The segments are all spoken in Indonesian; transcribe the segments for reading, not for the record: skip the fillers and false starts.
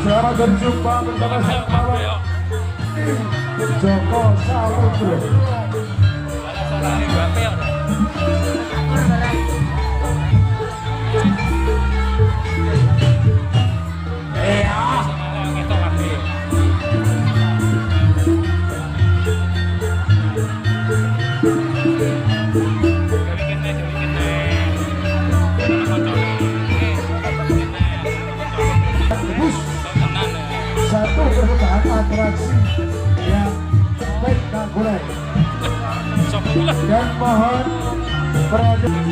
Selamat berjumpa bersama saya Joko Samudro. Satu perlukaan atraksi yang spektakuler dan mohon perhatian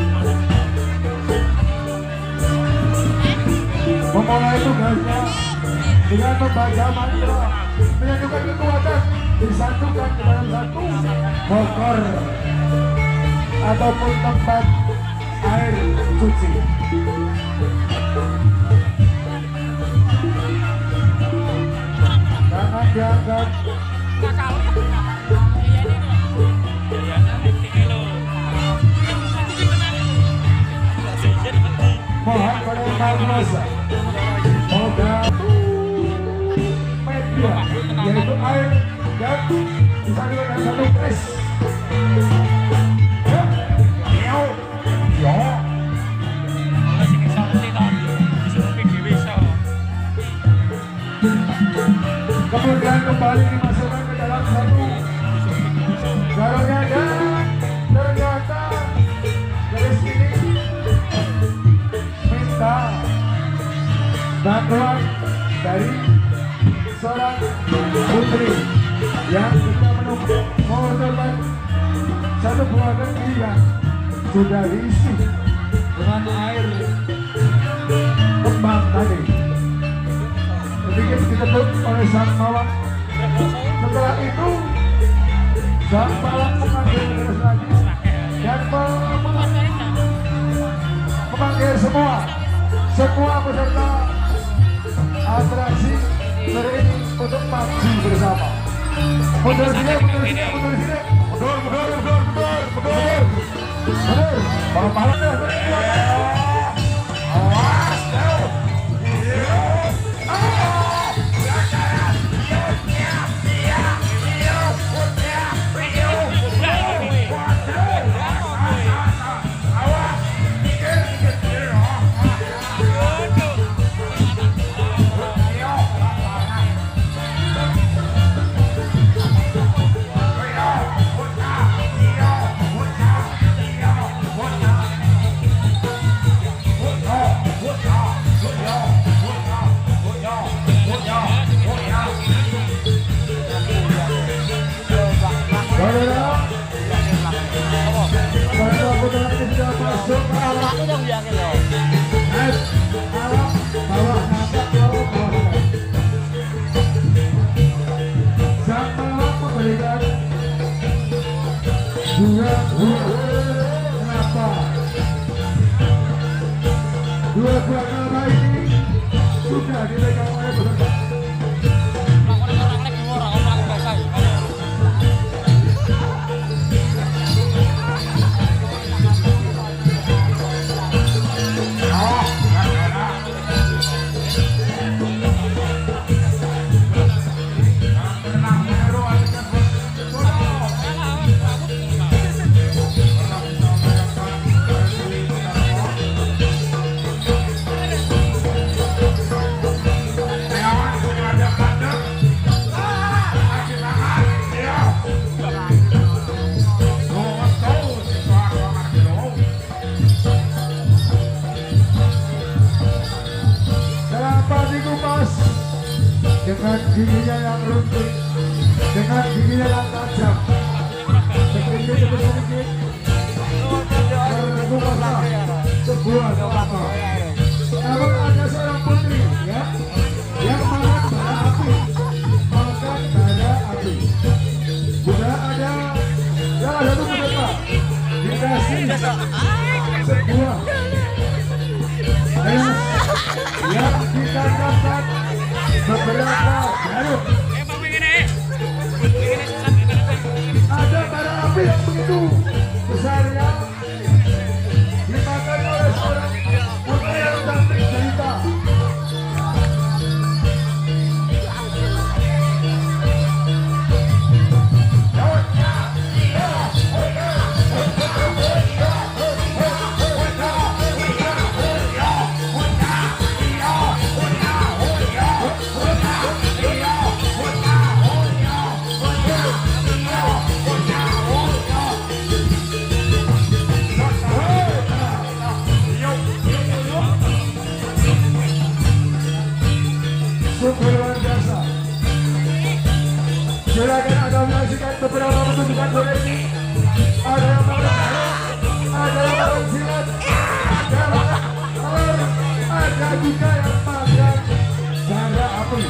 memulai tugasnya dengan membaca mantra menyatukan kekuatan disatukan ke dalam satu bokor ataupun tempat air suci. Tangan diangkat. Mohon pada yang maha kuasa, moga media yaitu air dan disampaikan dengan satu kris. Kemudian kembali dimasukkan ke dalam satu garongnya dan ternyata garis ini minta bantuan dari seorang putri yang sudah mengumpulkan satu buah negeri yang sudah diisi dengan air kembang tadi. Sedikit diketuk oleh sang mawar. Setelah itu sang mawar mengambil garis lagi dan memanggil semua peserta atraksi hari ini untuk maju bersama. Mundur sini. Dua buah nama ini sudah dipegang oleh peserta. Dengan giginya yang runtuh, dengan giginya yang tajam, sedikit membuka sebuah kelapa. Namun ada seorang putri yang makan bara api, sudah ada salah satu peserta dikasih sebuah yang ditancapkan beberapa jarum. Ada bara api yang begitu besarnya dimakan oleh seorang putri yang cantik jelita. sungguh luar biasa. Silakan Anda menyaksikan beberapa pertunjukan sore ini. Ada yang ada yang silat, ada juga yang magang bara api.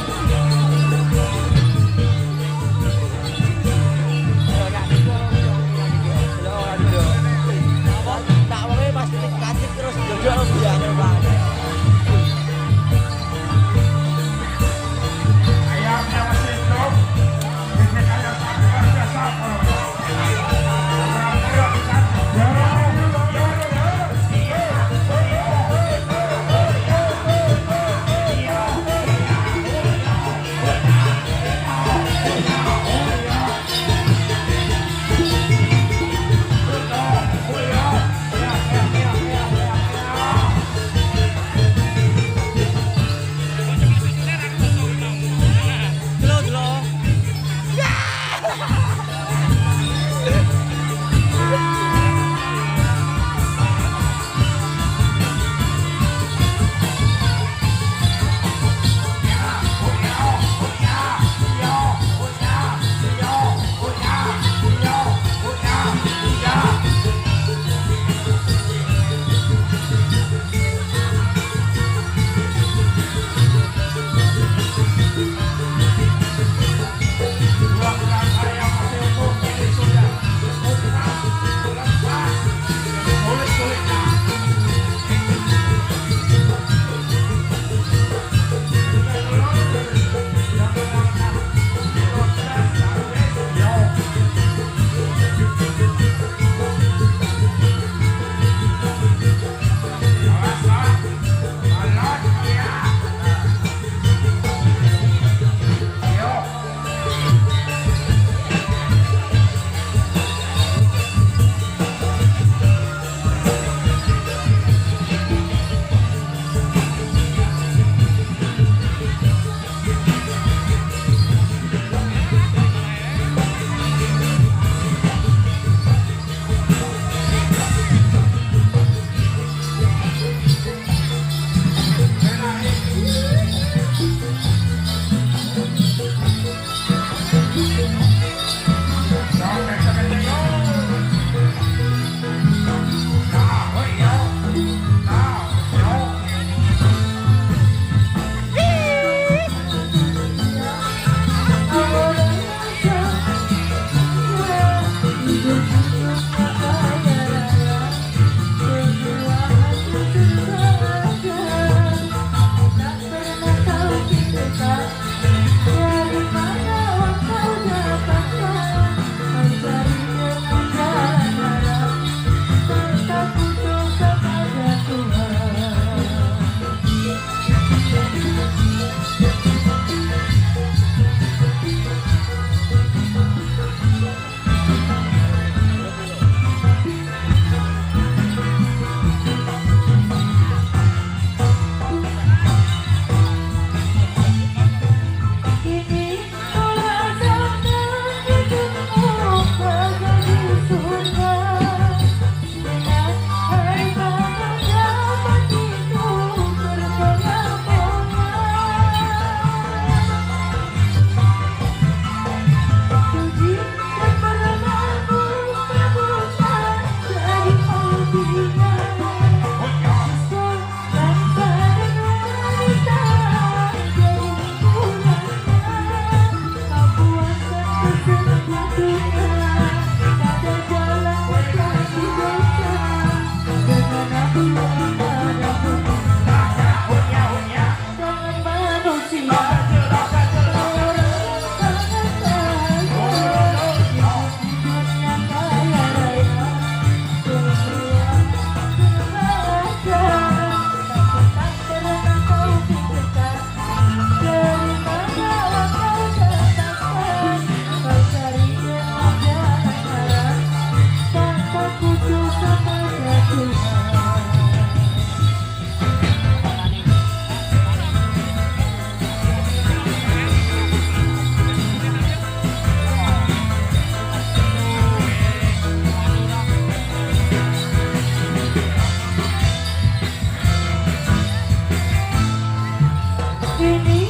Ini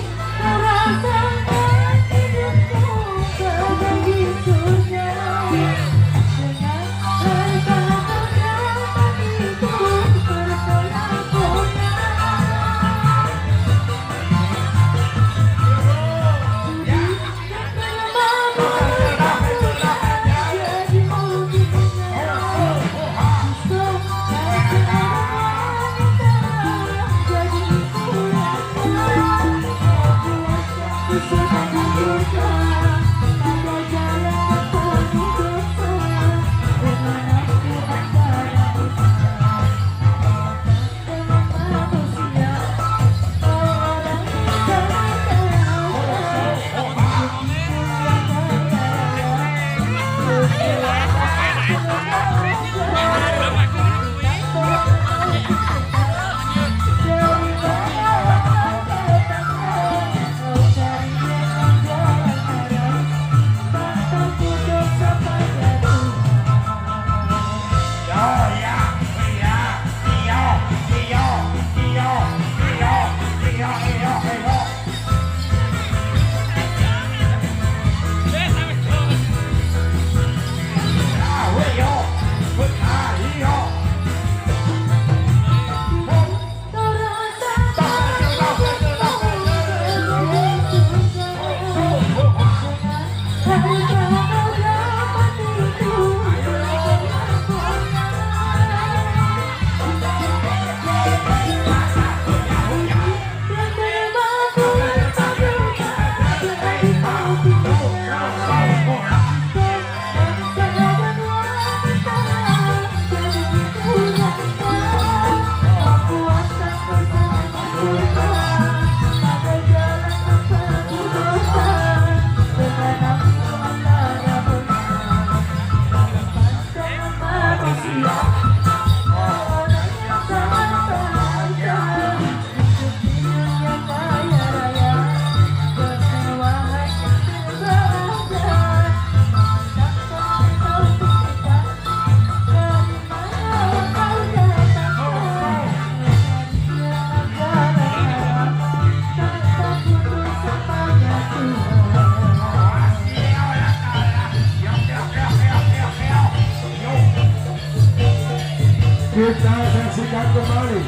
kembali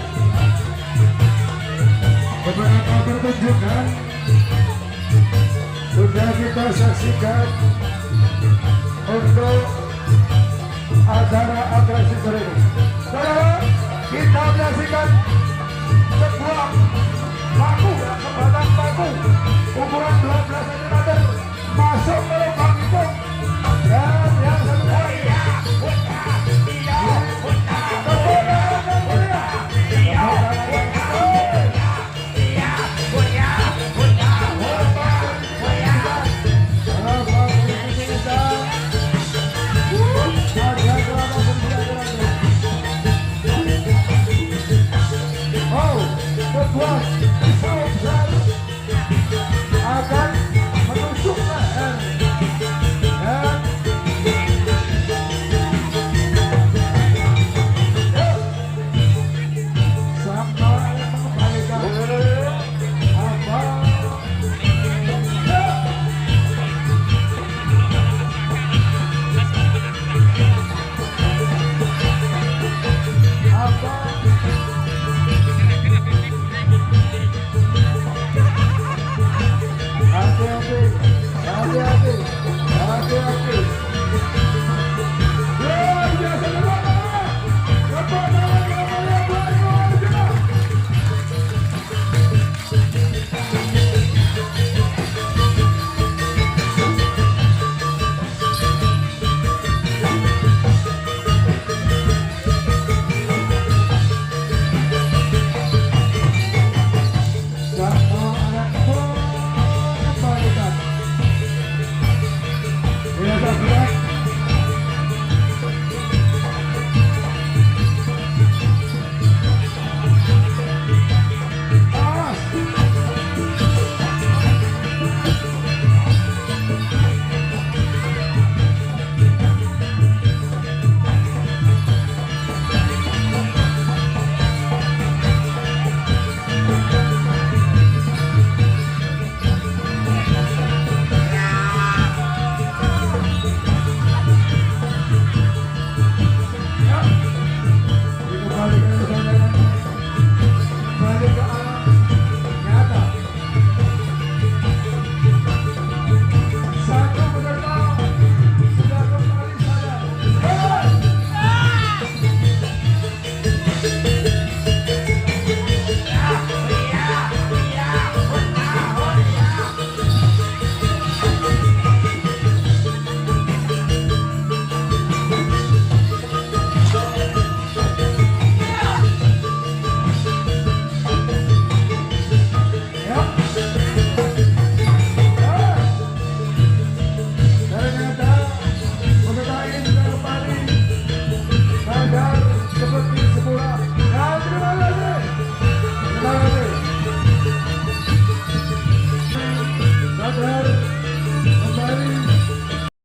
beberapa pertunjukan sudah kita saksikan untuk acara atraksi sore ini. Saudara, kita menyaksikan sebuah paku, sebatang paku ukuran 12 cm masuk